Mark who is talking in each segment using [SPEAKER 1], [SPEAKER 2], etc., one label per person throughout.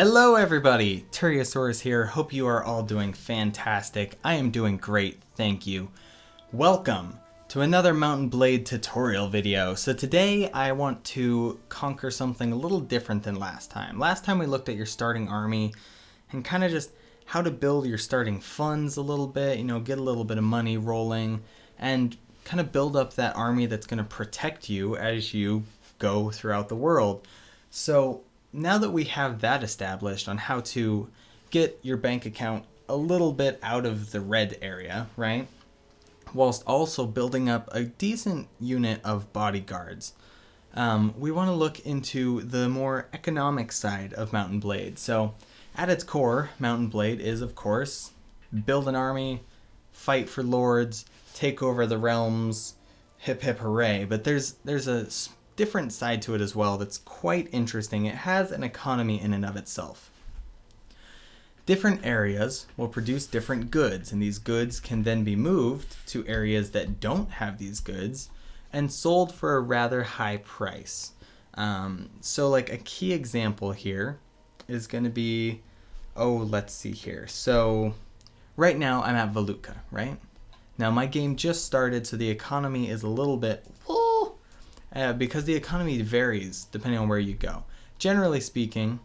[SPEAKER 1] Hello everybody, Turiosaurus here. Hope you are all doing fantastic. I am doing great, thank you. Welcome to another Mountain Blade tutorial video. So today I want to conquer something a little different than last time. Last time we looked at your starting army and kind of just how to build your starting funds a little bit, get a little bit of money rolling and kind of build up that army that's going to protect you as you go throughout the world. So now that we have that established on how to get your bank account a little bit out of the red area, right? Whilst also building up a decent unit of bodyguards. We want to look into the more economic side of Mountain Blade. So at its core, Mountain Blade is, of course, build an army, fight for lords, take over the realms, hip hip hooray. But there's a different side to it as well that's quite interesting. It has an economy in and of itself. Different areas will produce different goods, and these goods can then be moved to areas that don't have these goods and sold for a rather high price. So like a key example here is going to be, let's see here. So right now I'm at Voluka, right? Now my game just started, so the economy is a little bit because the economy varies depending on where you go. Generally speaking,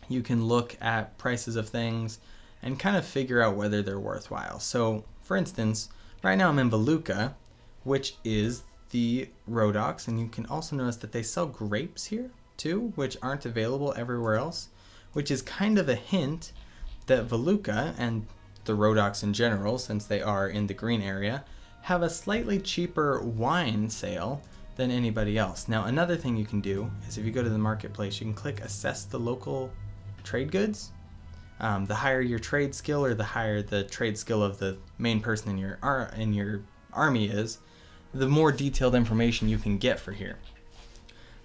[SPEAKER 1] you can look at prices of things and kind of figure out whether they're worthwhile. So, for instance, right now I'm in Voluka, which is the Rhodoks, and you can also notice that they sell grapes here too, which aren't available everywhere else, which is kind of a hint that Voluka and the Rhodoks in general, since they are in the green area, have a slightly cheaper wine sale than anybody else. Now, another thing you can do is if you go to the marketplace, you can click assess the local trade goods. The higher your trade skill, or the higher the trade skill of the main person in your army is, the more detailed information you can get for here.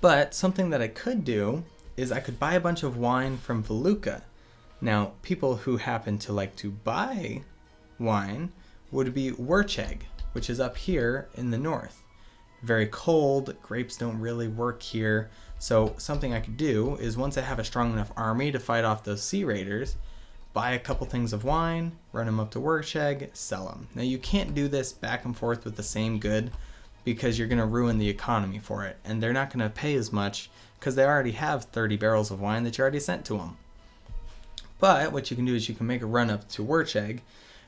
[SPEAKER 1] But something that I could do is I could buy a bunch of wine from Voluka. Now, people who happen to like to buy wine would be Wercheg, which is up here in the north. Very cold, grapes don't really work here. So something I could do is, once I have a strong enough army to fight off those sea raiders, buy a couple things of wine, run them up to Wercheg, sell them. Now you can't do this back and forth with the same good because you're going to ruin the economy for it. And they're not going to pay as much because they already have 30 barrels of wine that you already sent to them. But what you can do is you can make a run up to Wercheg,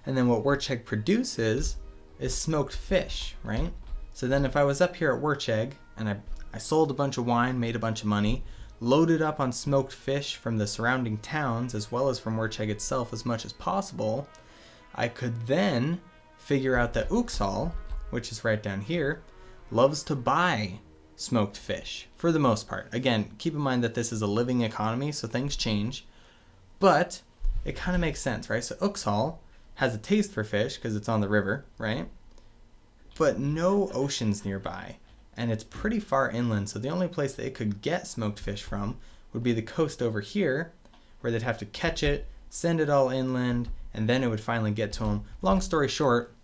[SPEAKER 1] and then what Wercheg produces is smoked fish, right? So then if I was up here at Wercheg and I sold a bunch of wine, made a bunch of money, loaded up on smoked fish from the surrounding towns as well as from Wercheg itself as much as possible, I could then figure out that Uxal, which is right down here, loves to buy smoked fish for the most part. Again, keep in mind that this is a living economy, so things change, but it kind of makes sense, right? So Uxal has a taste for fish because it's on the river, right? But no oceans nearby, and it's pretty far inland, so the only place that it could get smoked fish from would be the coast over here, where they'd have to catch it, send it all inland, and then it would finally get to them. Long story short,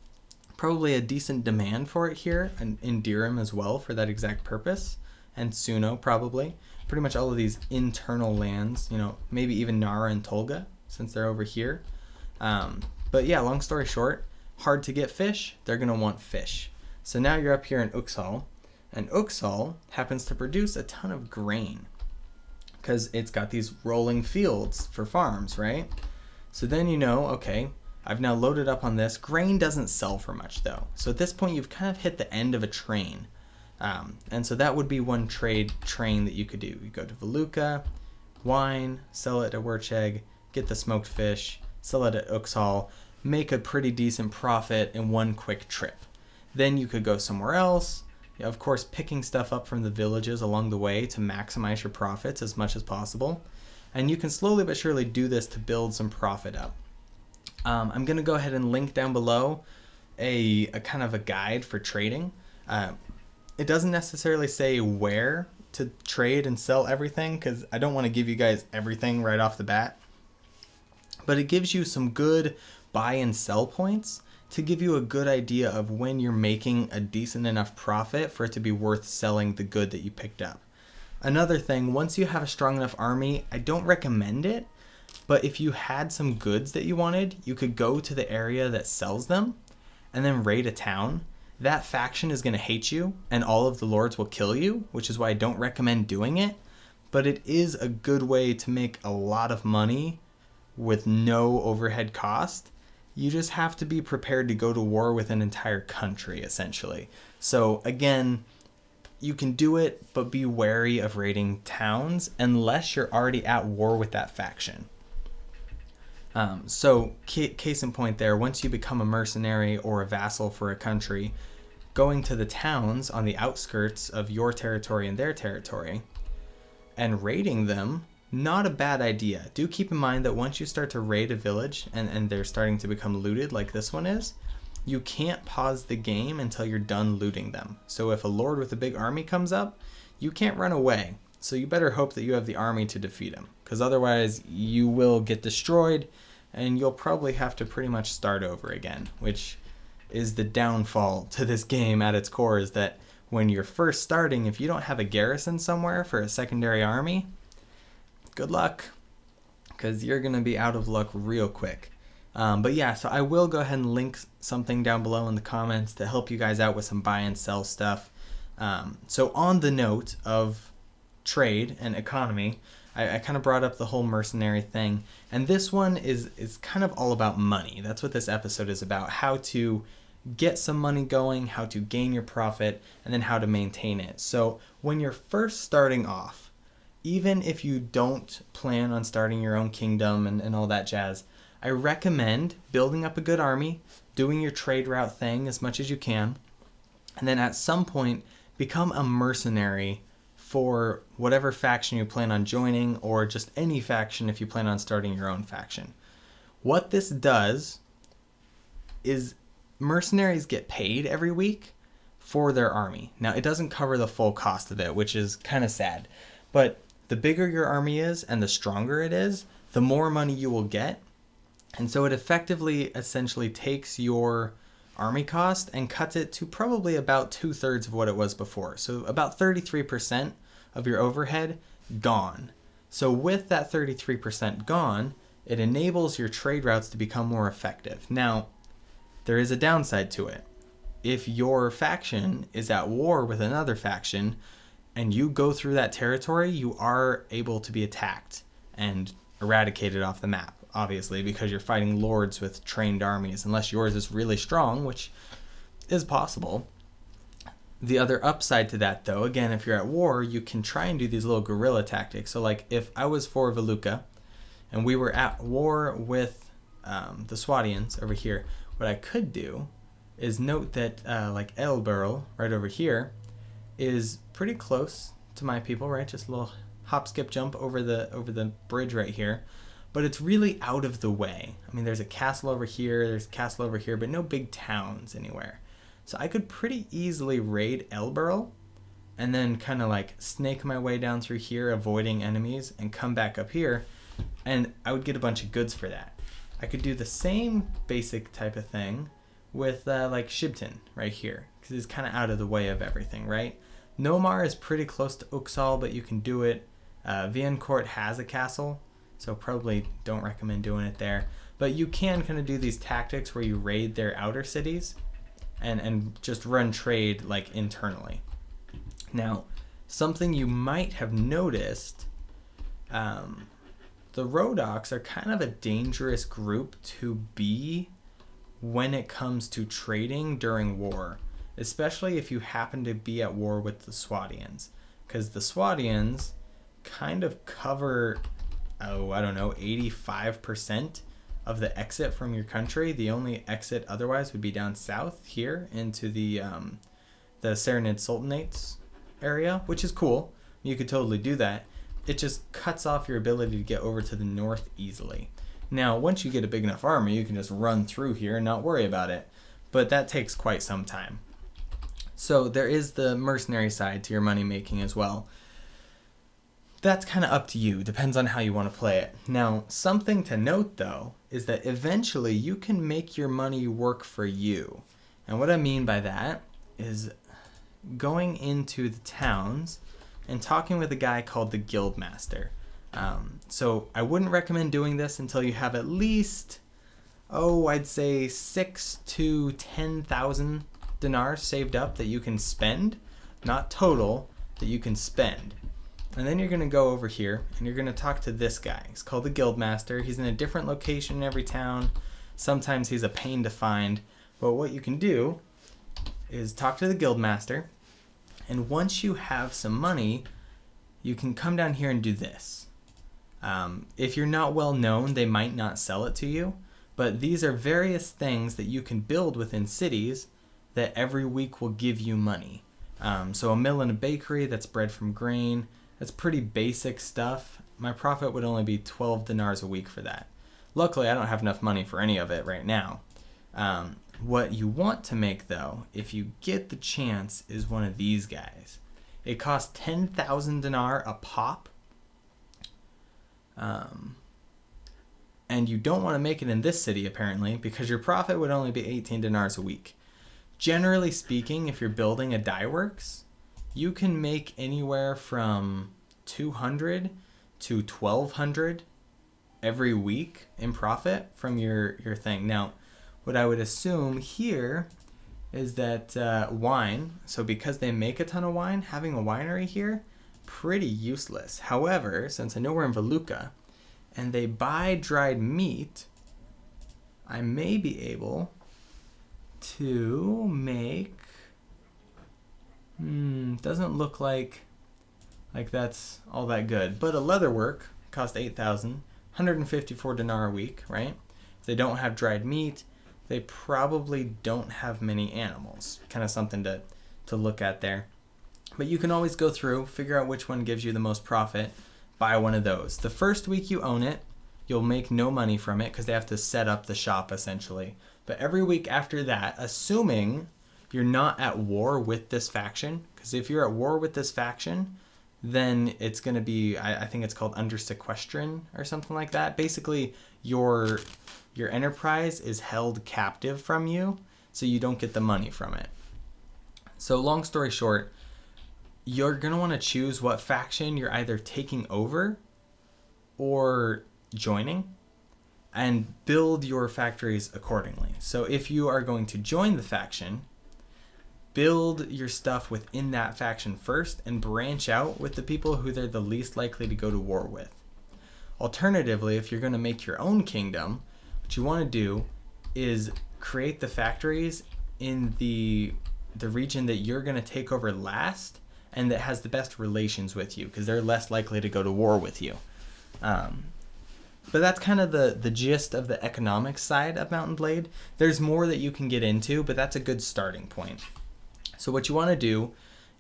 [SPEAKER 1] probably a decent demand for it here, and in Dirham as well for that exact purpose, and Suno probably. Pretty much all of these internal lands, maybe even Nara and Tolga, since they're over here. But yeah, long story short, hard to get fish, they're going to want fish. So now you're up here in Uxal, and Uxal happens to produce a ton of grain because it's got these rolling fields for farms, right? So then okay, I've now loaded up on this. Grain doesn't sell for much though. So at this point you've kind of hit the end of a train. And so that would be one train that you could do. You go to Voluka, wine, sell it at Wercheg, get the smoked fish, sell it at Uxal, make a pretty decent profit in one quick trip. Then you could go somewhere else, of course picking stuff up from the villages along the way to maximize your profits as much as possible. And you can slowly but surely do this to build some profit up. I'm going to go ahead and link down below a kind of a guide for trading. It doesn't necessarily say where to trade and sell everything because I don't want to give you guys everything right off the bat. But it gives you some good buy and sell points to give you a good idea of when you're making a decent enough profit for it to be worth selling the good that you picked up. Another thing, once you have a strong enough army, I don't recommend it, but if you had some goods that you wanted, you could go to the area that sells them and then raid a town. That faction is going to hate you and all of the lords will kill you, which is why I don't recommend doing it. But it is a good way to make a lot of money with no overhead cost. You just have to be prepared to go to war with an entire country, essentially. So again, you can do it, but be wary of raiding towns unless you're already at war with that faction. So case in point there, once you become a mercenary or a vassal for a country, going to the towns on the outskirts of your territory and their territory and raiding them, not a bad idea. Do keep in mind that once you start to raid a village and they're starting to become looted like this one is, you can't pause the game until you're done looting them. So if a lord with a big army comes up, you can't run away. So you better hope that you have the army to defeat him, because otherwise you will get destroyed and you'll probably have to pretty much start over again, which is the downfall to this game at its core, is that when you're first starting, if you don't have a garrison somewhere for a secondary army, good luck, because you're going to be out of luck real quick. But yeah, so I will go ahead and link something down below in the comments to help you guys out with some buy and sell stuff. So on the note of trade and economy, I kind of brought up the whole mercenary thing, and this one is kind of all about money. That's what this episode is about: how to get some money going, how to gain your profit, and then how to maintain it. So when you're first starting off, even if you don't plan on starting your own kingdom and all that jazz, I recommend building up a good army, doing your trade route thing as much as you can, and then at some point become a mercenary for whatever faction you plan on joining, or just any faction if you plan on starting your own faction. What this does is mercenaries get paid every week for their army. Now, it doesn't cover the full cost of it, which is kind of sad, but the bigger your army is and the stronger it is, the more money you will get. And so it effectively essentially takes your army cost and cuts it to probably about 2/3 of what it was before. So about 33% of your overhead gone. So with that 33% gone, it enables your trade routes to become more effective. Now, there is a downside to it. If your faction is at war with another faction and you go through that territory, you are able to be attacked and eradicated off the map, obviously, because you're fighting lords with trained armies, unless yours is really strong, which is possible. The other upside to that, though, again, if you're at war, you can try and do these little guerrilla tactics. So like if I was for Veluca and we were at war with the Swadians over here, what I could do is note that like Elberl right over here is pretty close to my people, right? Just a little hop, skip, jump over the bridge right here. But it's really out of the way. I mean, there's a castle over here, there's a castle over here, but no big towns anywhere. So I could pretty easily raid Elberl and then kind of like snake my way down through here, avoiding enemies, and come back up here, and I would get a bunch of goods for that. I could do the same basic type of thing with like Shibton right here, because it's kind of out of the way of everything, right? Nomar is pretty close to Uxal, but you can do it. Viencourt has a castle, so probably don't recommend doing it there. But you can kind of do these tactics where you raid their outer cities and just run trade like internally. Now, something you might have noticed, the Rhodoks are kind of a dangerous group to be when it comes to trading during war, especially if you happen to be at war with the Swadians, because the Swadians kind of cover, I don't know, 85% of the exit from your country. The only exit otherwise would be down south here into the Serenid Sultanates area, which is cool. You could totally do that. It just cuts off your ability to get over to the north easily. Now, once you get a big enough army, you can just run through here and not worry about it, but that takes quite some time. So there is the mercenary side to your money making as well. That's kind of up to you, depends on how you want to play it. Now, something to note though is that eventually you can make your money work for you. And what I mean by that is going into the towns and talking with a guy called the Guildmaster. So I wouldn't recommend doing this until you have at least, I'd say 6 to 10,000 dinars saved up that you can spend, not total, that you can spend. And then you're going to go over here and you're going to talk to this guy. He's called the Guildmaster. He's in a different location in every town. Sometimes he's a pain to find. But what you can do is talk to the Guildmaster. And once you have some money, you can come down here and do this. If you're not well known, they might not sell it to you. But these are various things that you can build within cities that every week will give you money. So a mill and a bakery, that's bread from grain. That's pretty basic stuff. My profit would only be 12 dinars a week for that. Luckily, I don't have enough money for any of it right now. What you want to make, though, if you get the chance, is one of these guys. It costs 10,000 dinar a pop. And you don't want to make it in this city, apparently, because your profit would only be 18 dinars a week. Generally speaking, if you're building a dye works, you can make anywhere from 200 to 1,200 every week in profit from your thing. Now, what I would assume here is that wine, so because they make a ton of wine, having a winery here, pretty useless. However, since I know we're in Valuka, and they buy dried meat, I may be able to make... doesn't look like that's all that good. But a leather work cost 8,000, 154 dinar a week, right? If they don't have dried meat, they probably don't have many animals. Kind of something to look at there. But you can always go through, figure out which one gives you the most profit, buy one of those. The first week you own it, you'll make no money from it because they have to set up the shop essentially. But every week after that, assuming you're not at war with this faction, because if you're at war with this faction, then it's going to be, I think it's called under sequestration or something like that. Basically, your enterprise is held captive from you, so you don't get the money from it. So long story short, you're going to want to choose what faction you're either taking over or joining, and build your factories accordingly. So if you are going to join the faction, build your stuff within that faction first and branch out with the people who they're the least likely to go to war with. Alternatively, if you're going to make your own kingdom, what you want to do is create the factories in the region that you're going to take over last and that has the best relations with you, because they're less likely to go to war with you. But that's kind of the gist of the economic side of Mount & Blade. There's more that you can get into, but that's a good starting point. So what you want to do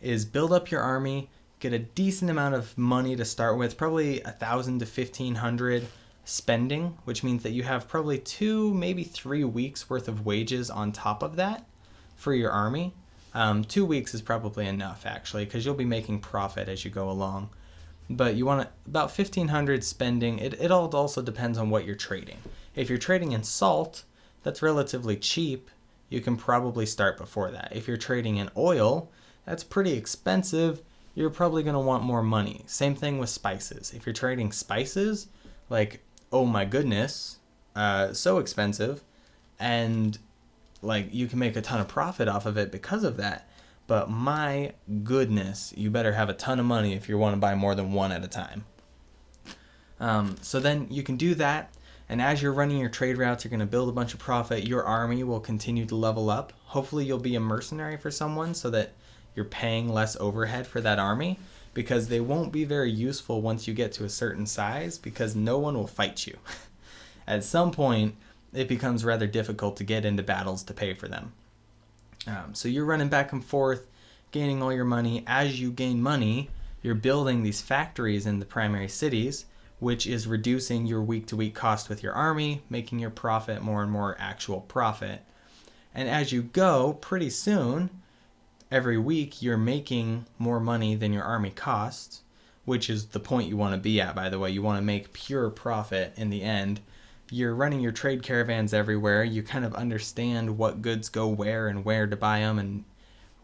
[SPEAKER 1] is build up your army, get a decent amount of money to start with, probably 1,000 to 1,500 spending, which means that you have probably 2, maybe 3 weeks worth of wages on top of that for your army. 2 weeks is probably enough, actually, because you'll be making profit as you go along. But you want about 1,500 spending. It all also depends on what you're trading. If you're trading in salt, that's relatively cheap. You can probably start before that. If you're trading in oil, that's pretty expensive. You're probably going to want more money. Same thing with spices. If you're trading spices, like, oh my goodness, so expensive, and like you can make a ton of profit off of it because of that. But my goodness, you better have a ton of money if you want to buy more than one at a time. So then you can do that. And as you're running your trade routes, you're going to build a bunch of profit. Your army will continue to level up. Hopefully you'll be a mercenary for someone so that you're paying less overhead for that army, because they won't be very useful once you get to a certain size, because no one will fight you. At some point, it becomes rather difficult to get into battles to pay for them. So you're running back and forth, gaining all your money. As you gain money, you're building these factories in the primary cities, which is reducing your week-to-week cost with your army, making your profit more and more actual profit. And as you go, pretty soon, every week, you're making more money than your army costs, which is the point you want to be at, by the way. You want to make pure profit in the end. You're running your trade caravans everywhere. You kind of understand what goods go where and where to buy them and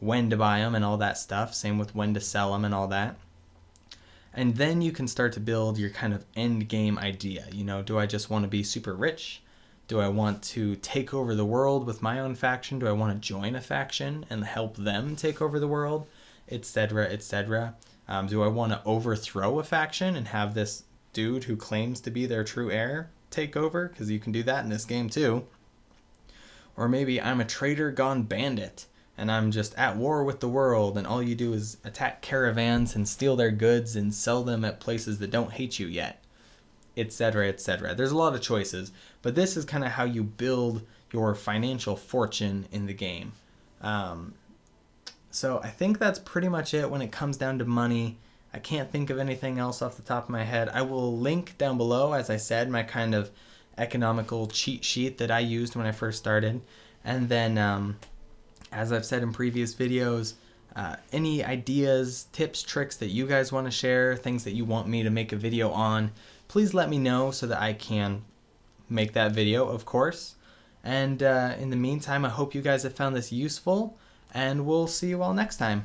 [SPEAKER 1] when to buy them and all that stuff. Same with when to sell them and all that. And then you can start to build your kind of end game idea. You know, do I just want to be super rich? Do I want to take over the world with my own faction? Do I want to join a faction and help them take over the world? Etc., etc. Do I want to overthrow a faction and have this dude who claims to be their true heir take over? Because you can do that in this game too. Or maybe I'm a traitor gone bandit and I'm just at war with the world, and all you do is attack caravans and steal their goods and sell them at places that don't hate you yet, etc., etc. There's a lot of choices, but this is kind of how you build your financial fortune in the game. So I think that's pretty much it when it comes down to money. I can't think of anything else off the top of my head. I will link down below, as I said, my kind of economical cheat sheet that I used when I first started. And then, as I've said in previous videos, any ideas, tips, tricks that you guys want to share, things that you want me to make a video on, please let me know so that I can make that video, of course. And in the meantime, I hope you guys have found this useful, and we'll see you all next time.